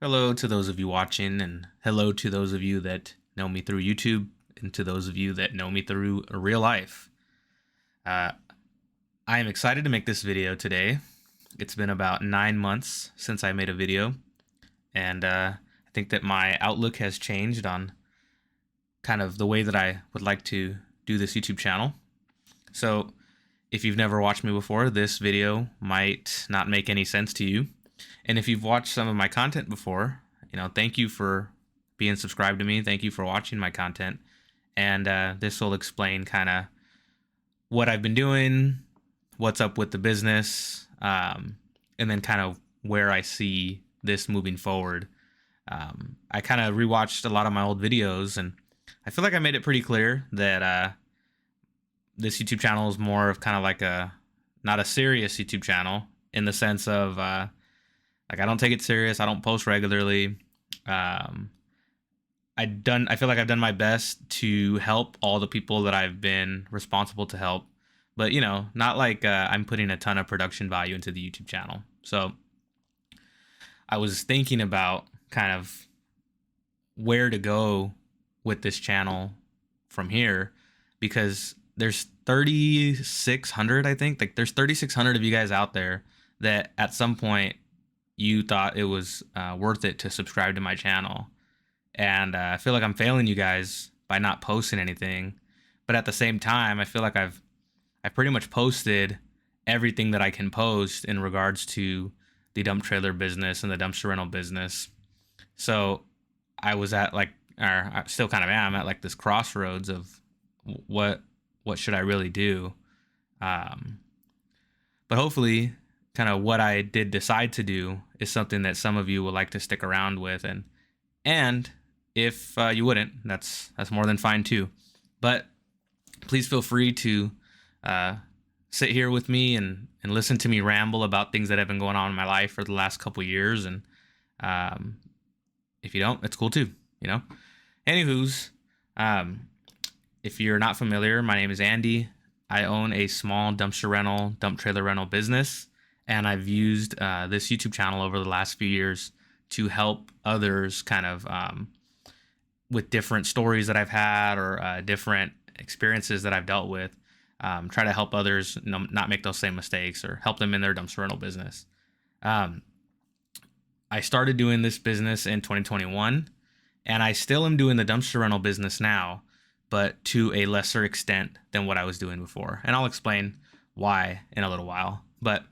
Hello to those of you watching, and hello to those of you that know me through YouTube, and to those of you that know me through real life. Uh, I am excited to make this video today. It's been about 9 months since I made a video, and I think that my outlook has changed on kind of the way that I would like to do this YouTube channel. So, if you've never watched me before, this video might not make any sense to you. And if you've watched some of my content before, thank you for being subscribed to me. Thank you for watching my content. And this will explain kind of what I've been doing, what's up with the business, and then kind of where I see this moving forward. I kind of rewatched a lot of my old videos, and I feel like I made it pretty clear that this YouTube channel is more of kind of like not a serious YouTube channel in the sense of like I don't take it serious. I don't post regularly. I feel like I've done my best to help all the people that I've been responsible to help, but not like I'm putting a ton of production value into the YouTube channel. So I was thinking about kind of where to go with this channel from here, because there's 3,600, I think. Like there's 3,600 of you guys out there that at some point you thought it was worth it to subscribe to my channel. And I feel like I'm failing you guys by not posting anything. But at the same time, I feel like I've pretty much posted everything that I can post in regards to the dump trailer business and the dumpster rental business. So I was at or I still kind of am at like this crossroads of what should I really do. But hopefully kind of what I did decide to do is something that some of you would like to stick around with, and if you wouldn't, that's more than fine too. But please feel free to sit here with me and listen to me ramble about things that have been going on in my life for the last couple years. And if you don't, it's cool too. Anywho's, if you're not familiar, my name is Andy. I own a small dump trailer rental business, and I've used this YouTube channel over the last few years to help others kind of with different stories that I've had or different experiences that I've dealt with, try to help others not make those same mistakes or help them in their dumpster rental business. I started doing this business in 2021, and I still am doing the dumpster rental business now, but to a lesser extent than what I was doing before. And I'll explain why in a little while. But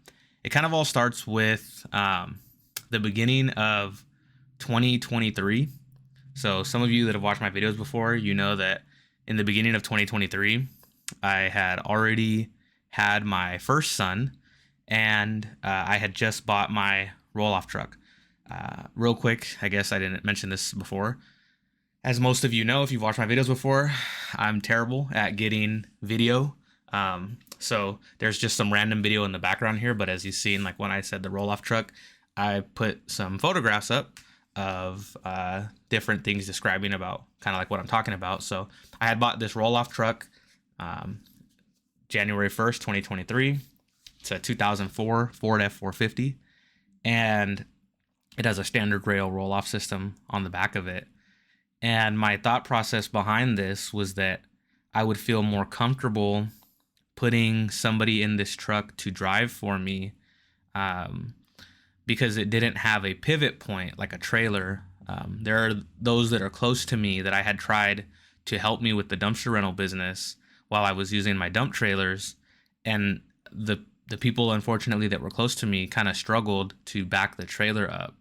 it kind of all starts with the beginning of 2023. So some of you that have watched my videos before, you know that in the beginning of 2023, I had already had my first son, and I had just bought my roll-off truck. Real quick, I guess I didn't mention this before. As most of you know, if you've watched my videos before, I'm terrible at getting video. So there's just some random video in the background here, but as you've seen, like when I said the roll-off truck, I put some photographs up of different things describing about kind of like what I'm talking about. So I had bought this roll-off truck January 1st, 2023. It's a 2004 Ford F450, and it has a standard rail roll-off system on the back of it. And my thought process behind this was that I would feel more comfortable putting somebody in this truck to drive for me, because it didn't have a pivot point like a trailer. There are those that are close to me that I had tried to help me with the dumpster rental business while I was using my dump trailers, and the people, unfortunately, that were close to me kind of struggled to back the trailer up.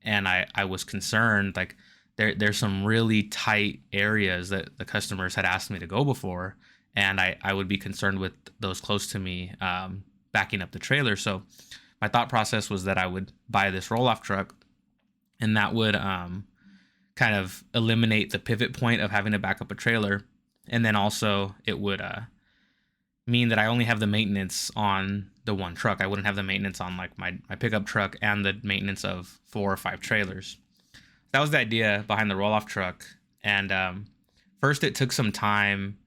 And I was concerned, like there's some really tight areas that the customers had asked me to go before, and I would be concerned with those close to me backing up the trailer. So my thought process was that I would buy this roll-off truck, and that would kind of eliminate the pivot point of having to back up a trailer. And then also it would mean that I only have the maintenance on the one truck. I wouldn't have the maintenance on like my pickup truck and the maintenance of 4 or 5 trailers. That was the idea behind the roll-off truck. And first it took some time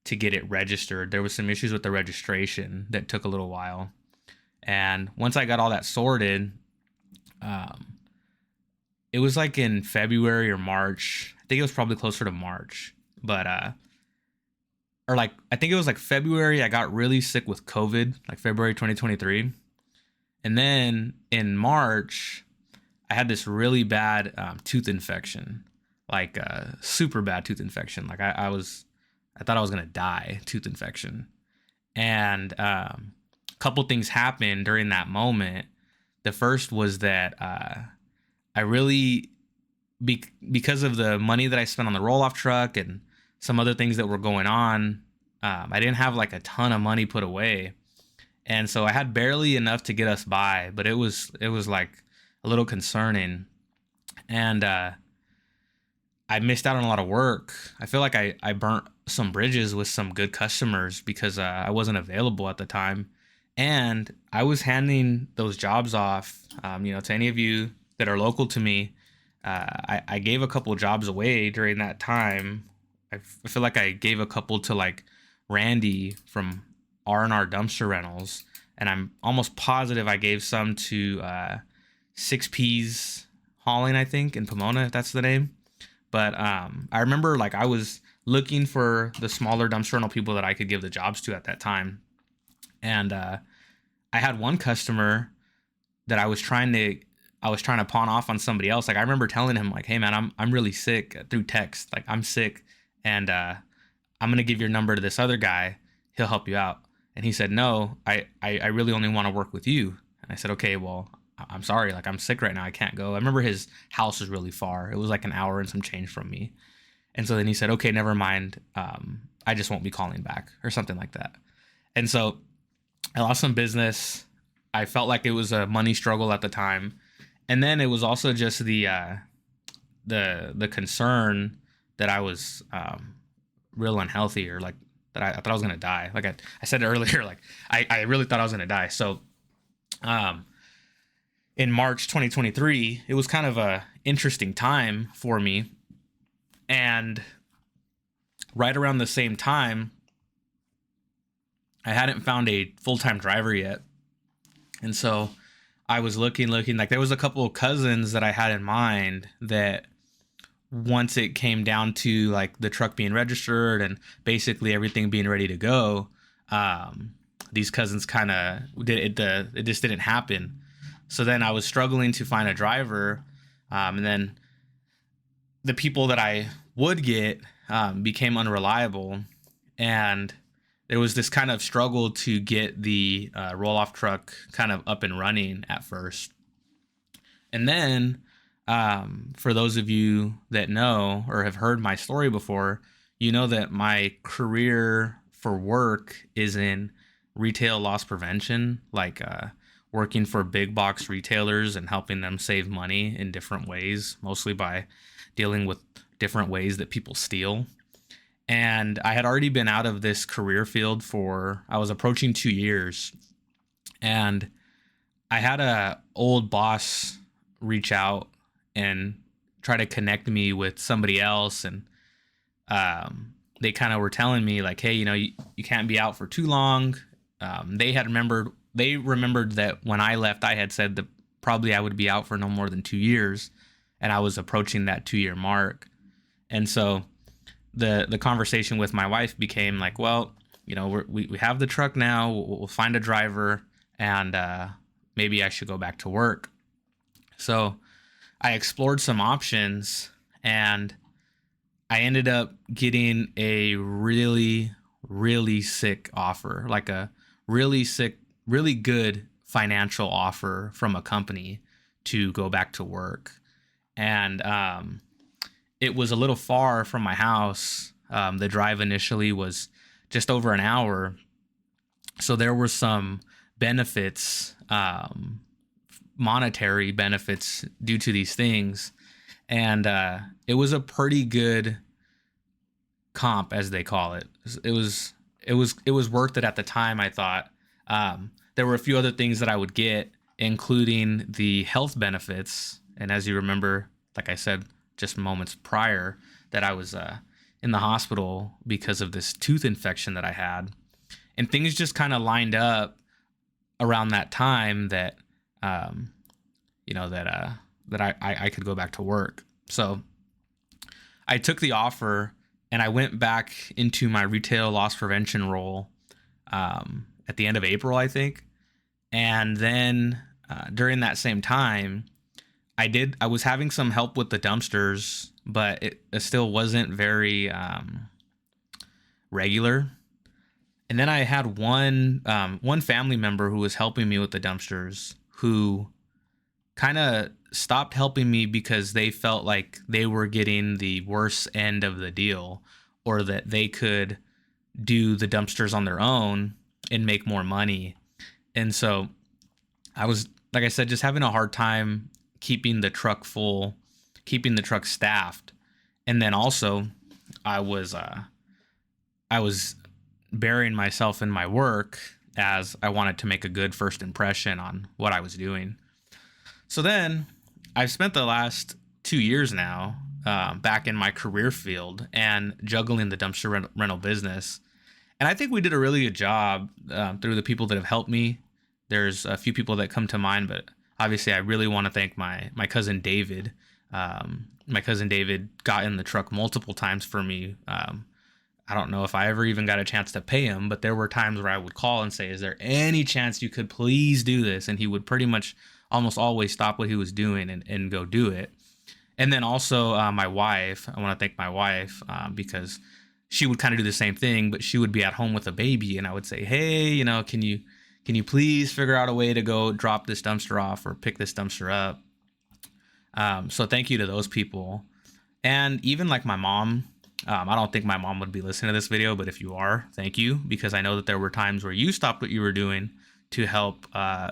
to get it registered. There was some issues with the registration that took a little while. And once I got all that sorted, it was like in February or March. I think it was probably closer to March, but or like I think it was like February. I got really sick with COVID, like February 2023, and then in March I had this really bad tooth infection, like super bad tooth infection. Like I thought I was gonna die, tooth infection, and a couple things happened during that moment. The first was that I really because of the money that I spent on the roll off truck and some other things that were going on, I didn't have like a ton of money put away, and so I had barely enough to get us by. But it was like a little concerning, and I missed out on a lot of work. I feel like I burnt some bridges with some good customers because I wasn't available at the time, and I was handing those jobs off, to any of you that are local to me. I gave a couple jobs away during that time. I feel like I gave a couple to like Randy from R&R Dumpster Rentals, and I'm almost positive I gave some to Six P's Hauling, I think, in Pomona, if that's the name. But I remember like I was looking for the smaller dumpster rental people that I could give the jobs to at that time, and I had one customer that I was trying to pawn off on somebody else. Like I remember telling him like, "Hey man, I'm really sick," through text. Like I'm sick, and I'm gonna give your number to this other guy. He'll help you out. And he said, "No, I really only want to work with you." And I said, "Okay, well, I'm sorry. Like I'm sick right now. I can't go." I remember his house was really far. It was like an hour and some change from me. And so then he said, "Okay, never mind. I just won't be calling back," or something like that. And so I lost some business. I felt like it was a money struggle at the time, and then it was also just the concern that I was real unhealthy, or like that I thought I was gonna die. Like I said earlier, like I really thought I was gonna die. So um, in March 2023, it was kind of a interesting time for me, and right around the same time, I hadn't found a full time driver yet, and so I was looking. Like there was a couple of cousins that I had in mind that once it came down to like the truck being registered and basically everything being ready to go, um, these cousins kind of did it. It just didn't happen. So then I was struggling to find a driver, and then the people that I would get became unreliable, and there was this kind of struggle to get the roll off truck kind of up and running at first. And then, for those of you that know or have heard my story before, you know that my career for work is in retail loss prevention, like working for big box retailers and helping them save money in different ways, mostly by dealing with different ways that people steal. And I had already been out of this career field for, I was approaching 2 years. And I had a old boss reach out and try to connect me with somebody else, and they kind of were telling me like, "Hey, you can't be out for too long." They remembered that when I left, I had said that probably I would be out for no more than 2 years, and I was approaching that 2 year mark. And so the conversation with my wife became like, well, we have the truck now. We'll find a driver, and maybe I should go back to work. So I explored some options, and I ended up getting a really, really sick offer, like a really sick, really good financial offer from a company to go back to work. And it was a little far from my house. The drive initially was just over an hour. So there were some benefits, monetary benefits due to these things. And it was a pretty good comp, as they call it. It was worth it at the time, I thought. There were a few other things that I would get, including the health benefits. And as you remember, like I said just moments prior, that I was in the hospital because of this tooth infection that I had. And things just kind of lined up around that time that, that that I could go back to work. So I took the offer and I went back into my retail loss prevention role at the end of April, I think. And then during that same time, I was having some help with the dumpsters, but it still wasn't very regular. And then I had one family member who was helping me with the dumpsters who kind of stopped helping me because they felt like they were getting the worst end of the deal, or that they could do the dumpsters on their own and make more money. And so I was, like I said, just having a hard time keeping the truck full, keeping the truck staffed. And then also I was burying myself in my work as I wanted to make a good first impression on what I was doing. So then I've spent the last 2 years now back in my career field and juggling the dumpster rental business. And I think we did a really good job through the people that have helped me. There's a few people that come to mind, but obviously I really want to thank my cousin David. My cousin David got in the truck multiple times for me. I don't know if I ever even got a chance to pay him, but there were times where I would call and say, is there any chance you could please do this? And he would pretty much almost always stop what he was doing and go do it. And then also my wife, I want to thank my wife because she would kind of do the same thing, but she would be at home with a baby. And I would say, hey, can you please figure out a way to go drop this dumpster off or pick this dumpster up? So thank you to those people. And even like my mom, I don't think my mom would be listening to this video, but if you are, thank you, because I know that there were times where you stopped what you were doing to help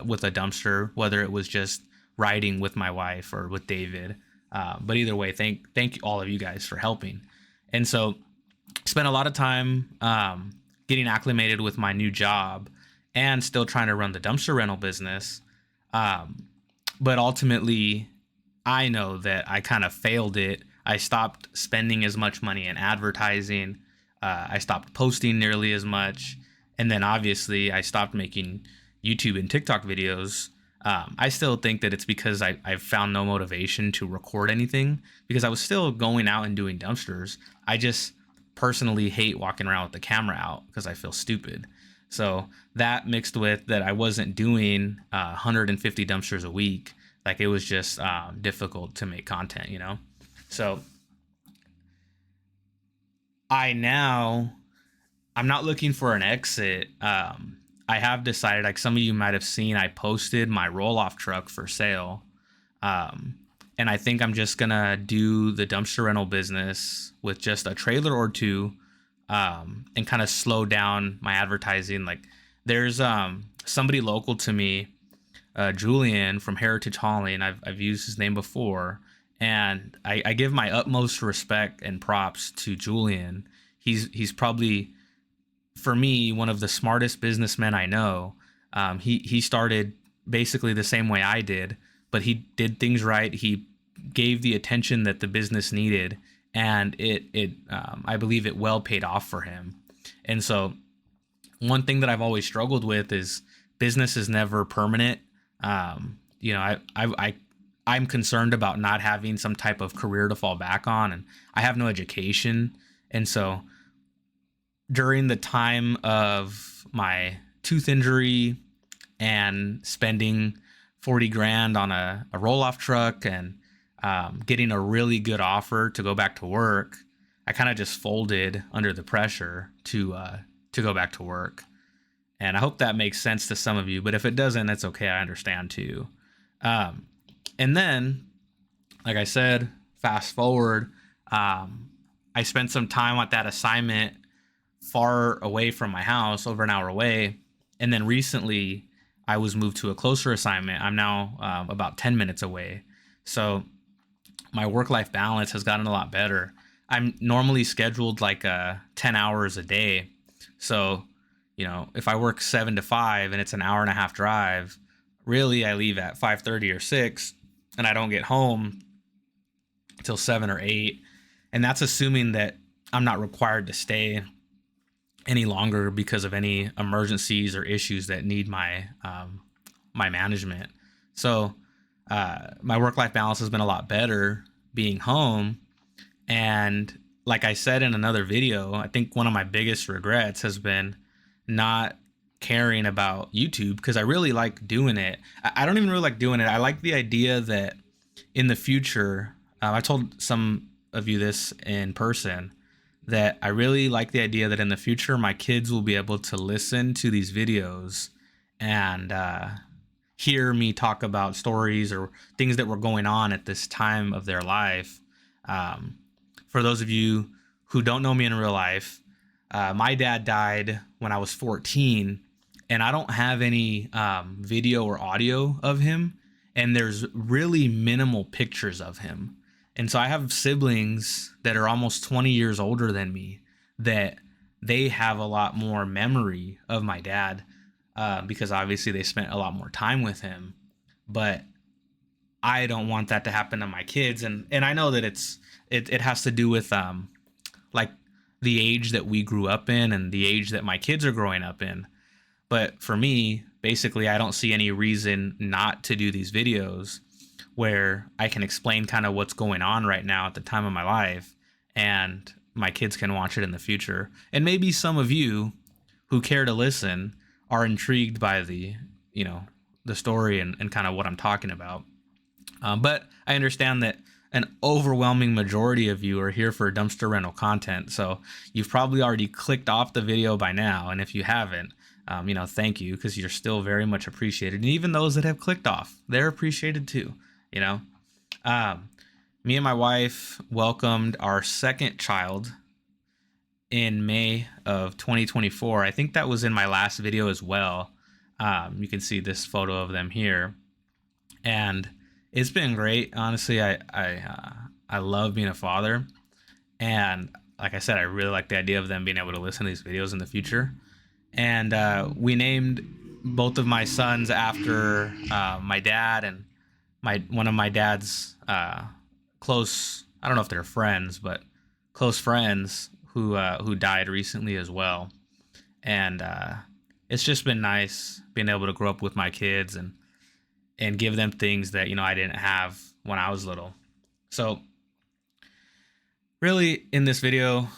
with a dumpster, whether it was just riding with my wife or with David. But either way, thank all of you guys for helping. And so spent a lot of time getting acclimated with my new job and still trying to run the dumpster rental business. But ultimately, I know that I kind of failed it. I stopped spending as much money in advertising. I stopped posting nearly as much. And then obviously I stopped making YouTube and TikTok videos. I still think that it's because I found no motivation to record anything because I was still going out and doing dumpsters. I just personally hate walking around with the camera out because I feel stupid. So that mixed with that I wasn't doing 150 dumpsters a week. Like it was just difficult to make content, So I'm not looking for an exit. I have decided, like some of you might have seen, I posted my roll-off truck for sale. And I think I'm just going to do the dumpster rental business with just a trailer or two and kind of slow down my advertising. Like there's somebody local to me, Julian from Heritage Hauling. I've used his name before. And I give my utmost respect and props to Julian. He's probably, for me, one of the smartest businessmen I know. He started basically the same way I did, but he did things right. He gave the attention that the business needed, and I believe it well paid off for him. And so one thing that I've always struggled with is business is never permanent. I'm concerned about not having some type of career to fall back on, and I have no education. And so during the time of my tooth injury and spending 40 grand on a roll-off truck and getting a really good offer to go back to work, I kind of just folded under the pressure to go back to work. And I hope that makes sense to some of you, but if it doesn't, that's okay. I understand too. And then, like I said, fast forward, I spent some time at that assignment far away from my house, over an hour away. And then recently I was moved to a closer assignment. I'm now about 10 minutes away. So my work-life balance has gotten a lot better. I'm normally scheduled like 10 hours a day. So, if I work 7 to 5 and it's an hour and a half drive, really I leave at 5:30 or 6. And I don't get home till 7 or 8. And that's assuming that I'm not required to stay any longer because of any emergencies or issues that need my management. So My work-life balance has been a lot better being home. And like I said in another video, I think one of my biggest regrets has been not caring about YouTube, because I really like doing it. I don't even really like doing it. I like the idea that in the future, I told some of you this in person, that I really like the idea that in the future, my kids will be able to listen to these videos and hear me talk about stories or things that were going on at this time of their life. Um, for those of you who don't know me in real life, my dad died when I was 14, and I don't have any video or audio of him, and there's really minimal pictures of him. And so I have siblings that are almost 20 years older than me that they have a lot more memory of my dad, because obviously they spent a lot more time with him. But I don't want that to happen to my kids, and I know that it has to do with like the age that we grew up in and the age that my kids are growing up in. But for me, basically, I don't see any reason not to do these videos where I can explain kind of what's going on right now at the time of my life, and my kids can watch it in the future. And maybe some of you who care to listen are intrigued by the story and kind of what I'm talking about. But I understand that an overwhelming majority of you are here for dumpster rental content. So you've probably already clicked off the video by now. And if you haven't, thank you, because you're still very much appreciated. And even those that have clicked off, they're appreciated too. Me and my wife welcomed our second child in May of 2024. I think that was in my last video as well. You can see this photo of them here. And it's been great. Honestly, I love being a father, and like I said, I really like the idea of them being able to listen to these videos in the future. And we named both of my sons after my dad and one of my dad's close. I don't know if they're friends, but close friends who died recently as well. And it's just been nice being able to grow up with my kids and give them things that, I didn't have when I was little. So really in this video,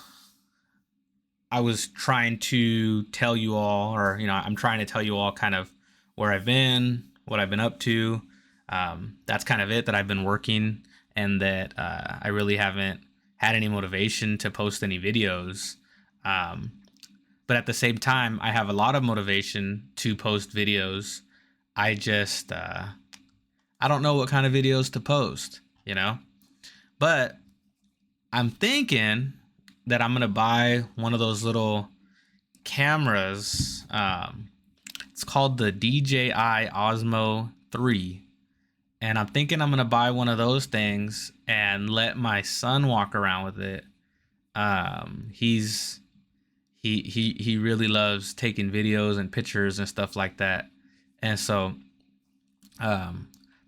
I was trying to tell you all, or, I'm trying to tell you all kind of where I've been, what I've been up to. That's kind of it, that I've been working, and that I really haven't had any motivation to post any videos. But at the same time, I have a lot of motivation to post videos. I just, I don't know what kind of videos to post, but I'm thinking that I'm going to buy one of those little cameras. It's called the DJI Osmo 3. And I'm thinking I'm going to buy one of those things and let my son walk around with it. He really loves taking videos and pictures and stuff like that. And so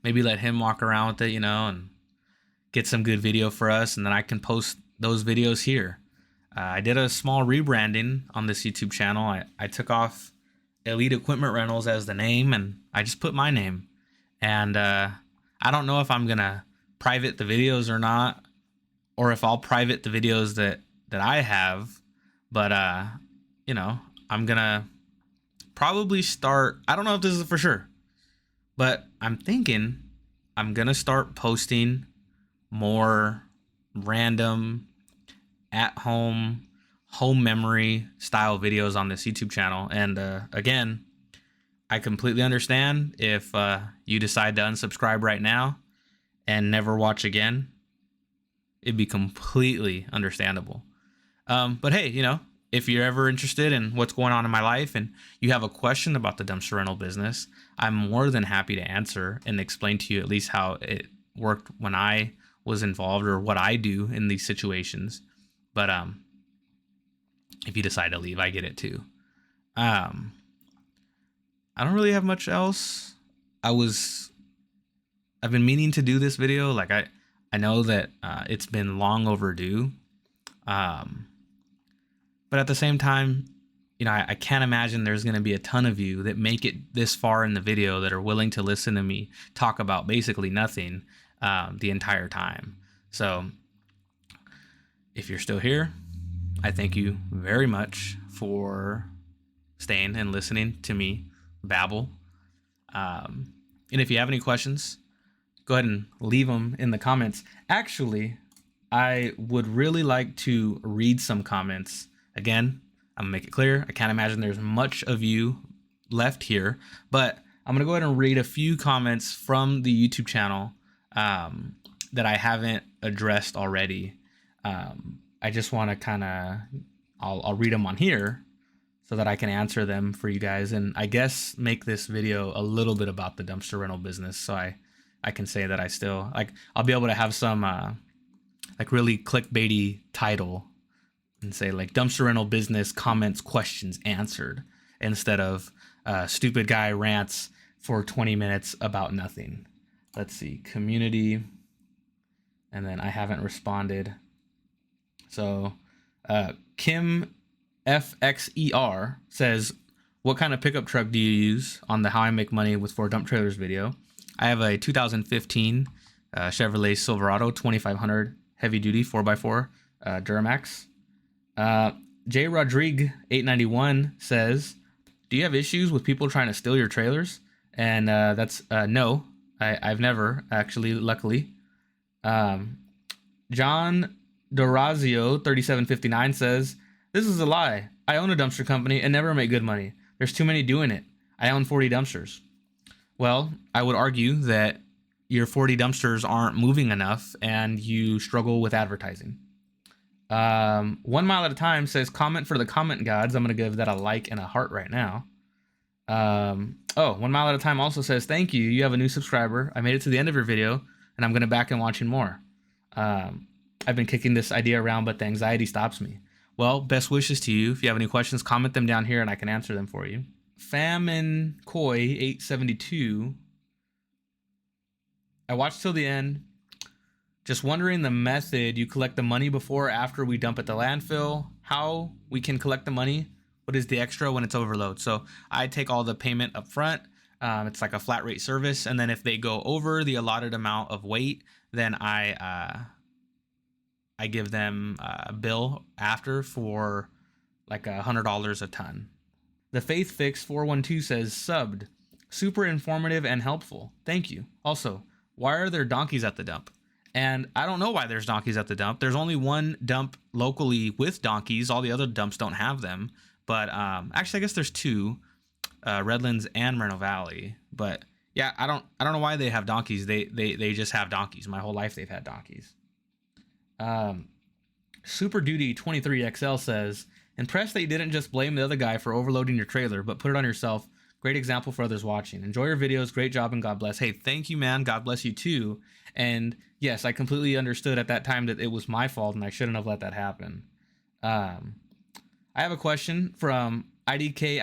maybe let him walk around with it, and get some good video for us, and then I can post those videos here. I did a small rebranding on this YouTube channel. I took off Elite Equipment Rentals as the name, and I just put my name. And I don't know if I'm going to private the videos or not, or if I'll private the videos that I have. But, I'm going to probably start, I don't know if this is for sure, but I'm thinking I'm going to start posting more random home memory style videos on this YouTube channel. And again, I completely understand if you decide to unsubscribe right now and never watch again. It'd be completely understandable. But hey, if you're ever interested in what's going on in my life and you have a question about the dumpster rental business, I'm more than happy to answer and explain to you at least how it worked when I was involved, or what I do in these situations. But if you decide to leave, I get it too. I don't really have much else. I've been meaning to do this video. Like I know that it's been long overdue. But at the same time, I can't imagine there's going to be a ton of you that make it this far in the video that are willing to listen to me talk about basically nothing the entire time. So if you're still here, I thank you very much for staying and listening to me babble. And if you have any questions, go ahead and leave them in the comments. Actually, I would really like to read some comments. Again, I'm gonna make it clear, I can't imagine there's much of you left here, but I'm gonna go ahead and read a few comments from the YouTube channel that I haven't addressed already. I just want to kind of, I'll read them on here so that I can answer them for you guys, and I guess make this video a little bit about the dumpster rental business, so I can say that I still, like, I'll be able to have some like really clickbaity title and say like dumpster rental business comments, questions answered, instead of stupid guy rants for 20 minutes about nothing. Let's see, community, and then I haven't responded. So Kim FXER says, what kind of pickup truck do you use on the How I Make Money with 4 Dump Trailers video? I have a 2015 Chevrolet Silverado 2500 heavy duty 4x4 Duramax. J Rodrigue 891 says, do you have issues with people trying to steal your trailers? And that's no, I've never actually, luckily. John Dorazio 3759 says, this is a lie. I own a dumpster company and never make good money. There's too many doing it. I own 40 dumpsters. Well, I would argue that your 40 dumpsters aren't moving enough and you struggle with advertising. 1 Mile at a Time says, comment for the comment gods. I'm going to give that a like and a heart right now. 1 Mile at a Time also says, thank you. You have a new subscriber. I made it to the end of your video and I'm going to back and watching more. I've been kicking this idea around, but the anxiety stops me. Well, best wishes to you. If you have any questions, comment them down here and I can answer them for you. Famine Koi 872. I watched till the end. Just wondering the method you collect the money before or after we dump at the landfill. How we can collect the money. What is the extra when it's overload? So I take all the payment up front. It's like a flat rate service. And then if they go over the allotted amount of weight, then I give them a bill after for like $100 a ton. The Faith Fix 412 says, subbed. Super informative and helpful. Thank you. Also, why are there donkeys at the dump? And I don't know why there's donkeys at the dump. There's only one dump locally with donkeys. All the other dumps don't have them. But actually, I guess there's 2, Redlands and Moreno Valley. But yeah, I don't know why they have donkeys. They just have donkeys. My whole life they've had donkeys. Super Duty 23XL says, impressed that you didn't just blame the other guy for overloading your trailer, but put it on yourself. Great example for others watching. Enjoy your videos. Great job and God bless. Hey, thank you, man. God bless you too. And yes, I completely understood at that time that it was my fault and I shouldn't have let that happen. I have a question from IDK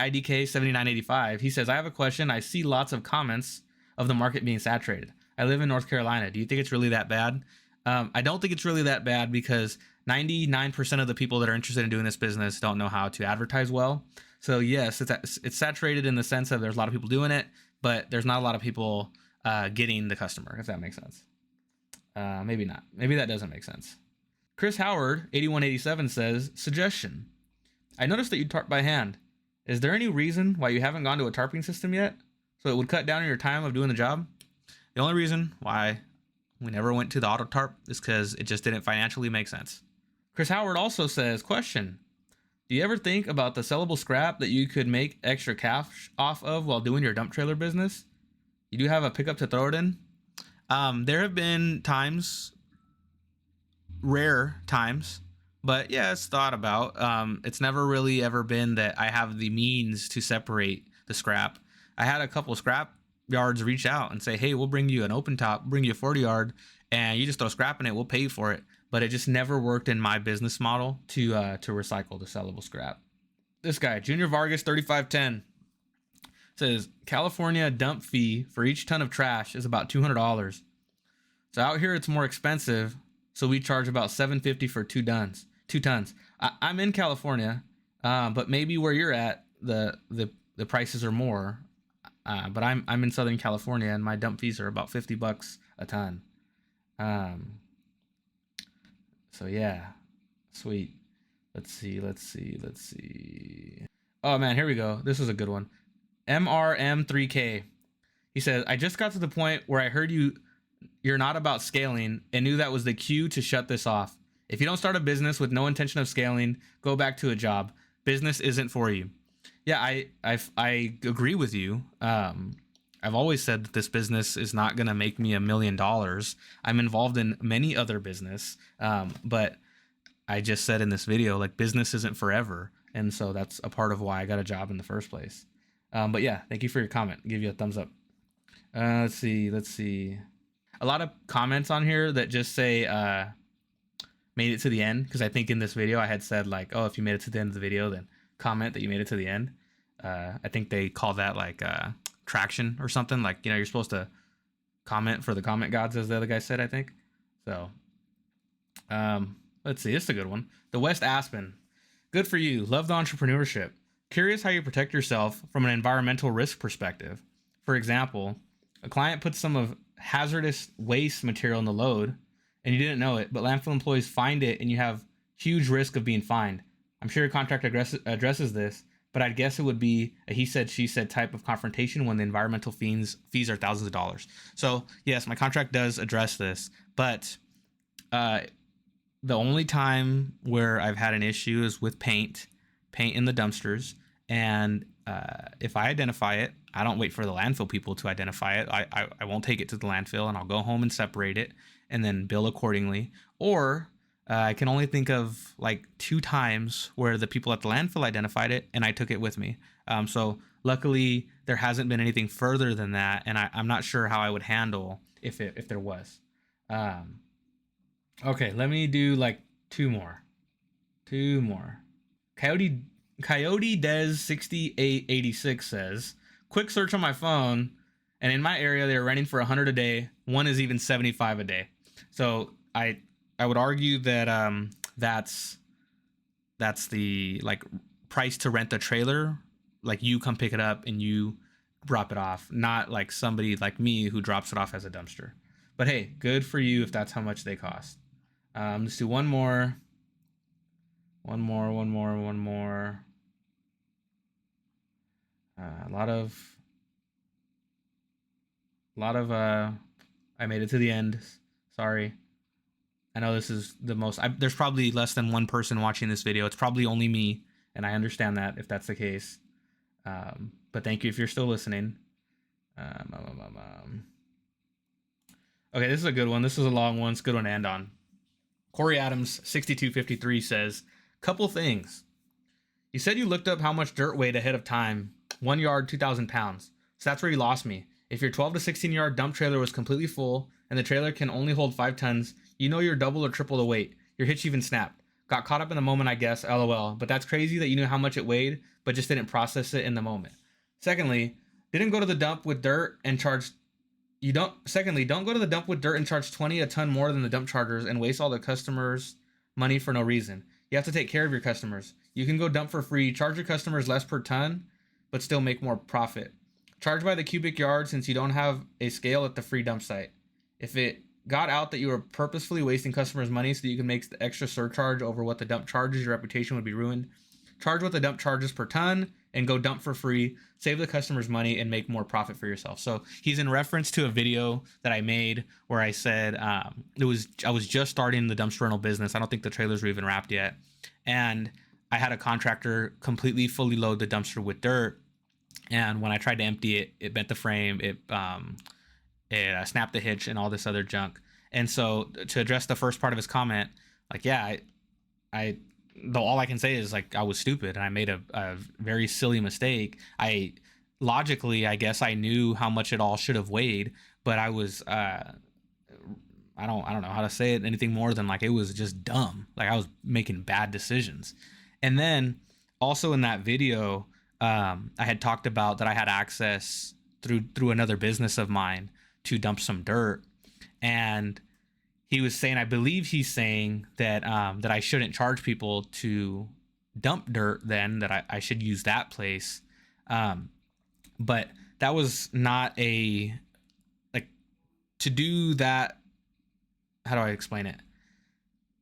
7985. He says, I have a question. I see lots of comments of the market being saturated. I live in North Carolina. Do you think it's really that bad? I don't think it's really that bad because 99% of the people that are interested in doing this business don't know how to advertise well. So yes, it's saturated in the sense of there's a lot of people doing it, but there's not a lot of people getting the customer, if that makes sense. Maybe not. Maybe that doesn't make sense. Chris Howard 8187 says, suggestion. I noticed that you tarp by hand. Is there any reason why you haven't gone to a tarping system yet? So it would cut down on your time of doing the job? The only reason why we never went to the auto tarp is because it just didn't financially make sense. Chris Howard also says, question. Do you ever think about the sellable scrap that you could make extra cash off of while doing your dump trailer business? You do have a pickup to throw it in? There have been times, rare times, but yeah, it's thought about. It's never really ever been that I have the means to separate the scrap. I had a couple scrap yards reach out and say, hey, we'll bring you an open top, bring you a 40 yard, and you just throw scrap in it, we'll pay you for it. But it just never worked in my business model to recycle the sellable scrap. This guy, Junior Vargas 3510, says California dump fee for each ton of trash is about $200. So out here it's more expensive, so we charge about $750 for 2 tons. I'm in California. But maybe where you're at, the prices are more. But I'm in Southern California, and my dump fees are about $50 a ton. Um, so yeah, sweet. Let's see. Oh man, here we go. This is a good one. MRM3K. He says, I just got to the point where I heard you're not about scaling and knew that was the cue to shut this off. If you don't start a business with no intention of scaling, go back to a job. Business isn't for you. Yeah, I agree with you. I've always said that this business is not going to make me $1,000,000. I'm involved in many other business, but I just said in this video, like, business isn't forever, and so that's a part of why I got a job in the first place. But yeah, thank you for your comment. I'll give you a thumbs up. Let's see. A lot of comments on here that just say made it to the end, because I think in this video I had said, like, oh, if you made it to the end of the video, then comment that you made it to the end. I think they call that like traction or something. Like, you're supposed to comment for the comment gods, as the other guy said, I think. So let's see. This is a good one. The West Aspen. Good for you. Love the entrepreneurship. Curious how you protect yourself from an environmental risk perspective. For example, a client puts some of hazardous waste material in the load and you didn't know it, but landfill employees find it and you have huge risk of being fined. I'm sure your contract addresses this, but I'd guess it would be a he said, she said type of confrontation when the environmental fees are thousands of dollars. So yes, my contract does address this, but the only time where I've had an issue is with paint in the dumpsters. And if I identify it, I don't wait for the landfill people to identify it. I won't take it to the landfill, and I'll go home and separate it and then bill accordingly. Or I can only think of like 2 times where the people at the landfill identified it and I took it with me. So luckily there hasn't been anything further than that, and I'm not sure how I would handle if there was. Okay, let me do like 2 more. Coyote Des 6886 says, quick search on my phone, and in my area they're renting for 100 a day. One is even 75 a day. So I would argue that that's the like price to rent the trailer. Like, you come pick it up and you drop it off, not like somebody like me who drops it off as a dumpster. But hey, good for you if that's how much they cost. Let's do one more. A lot of I made it to the end. Sorry. I know this is the most, there's probably less than 1 person watching this video. It's probably only me, and I understand that if that's the case. But thank you if you're still listening. Okay, this is a good one. This is a long one. It's a good one to end on. Corey Adams 6253 says, couple things. You said you looked up how much dirt weighed ahead of time. 1 yard, 2,000 pounds. So that's where you lost me. If your 12 to 16 yard dump trailer was completely full and the trailer can only hold 5 tons, you know you're double or triple the weight. Your hitch even snapped. Got caught up in the moment, I guess, lol. But that's crazy that you knew how much it weighed, but just didn't process it in the moment. Secondly, don't go to the dump with dirt and charge 20 a ton more than the dump chargers and waste all the customers' money for no reason. You have to take care of your customers. You can go dump for free, charge your customers less per ton, but still make more profit. Charge by the cubic yard since you don't have a scale at the free dump site. If it got out that you were purposefully wasting customers' money so that you can make the extra surcharge over what the dump charges, your reputation would be ruined. Charge what the dump charges per ton and go dump for free, save the customers money, and make more profit for yourself. So he's in reference to a video that I made where I said I was just starting the dumpster rental business. I don't think the trailers were even wrapped yet. And I had a contractor completely fully load the dumpster with dirt. And when I tried to empty it, it bent the frame, it snapped the hitch and all this other junk. And so to address the first part of his comment, like, yeah, all I can say is, like, I was stupid and I made a very silly mistake. Logically, I guess I knew how much it all should have weighed, but I was, I don't know how to say it anything more than, like, it was just dumb. Like, I was making bad decisions. And then also in that video, I had talked about that I had access through another business of mine to dump some dirt. And he was saying, I believe he's saying that that I shouldn't charge people to dump dirt then that I should use that place. Um, but that was not a like to do that. How do I explain it?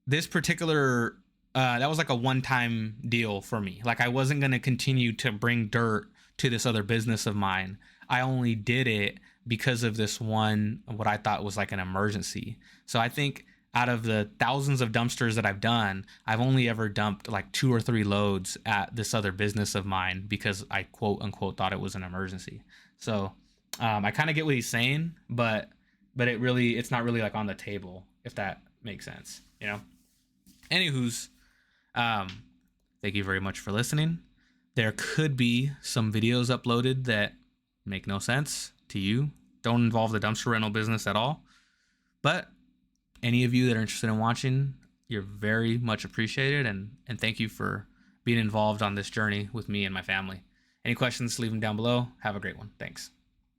This particular that was like a one-time deal for me. Like I wasn't going to continue to bring dirt to this other business of mine. I only did it because of this one, what I thought was like an emergency. So I think out of the thousands of dumpsters that I've done, I've only ever dumped like 2 or 3 loads at this other business of mine because I quote unquote thought it was an emergency. So I kind of get what he's saying, but it's not really like on the table, if that makes sense, you know. Anywho's, um, thank you very much for listening. There could be some videos uploaded that make no sense to you, don't involve the dumpster rental business at all. But any of you that are interested in watching, you're very much appreciated, and thank you for being involved on this journey with me and my family. Any questions, leave them down below. Have a great one. Thanks.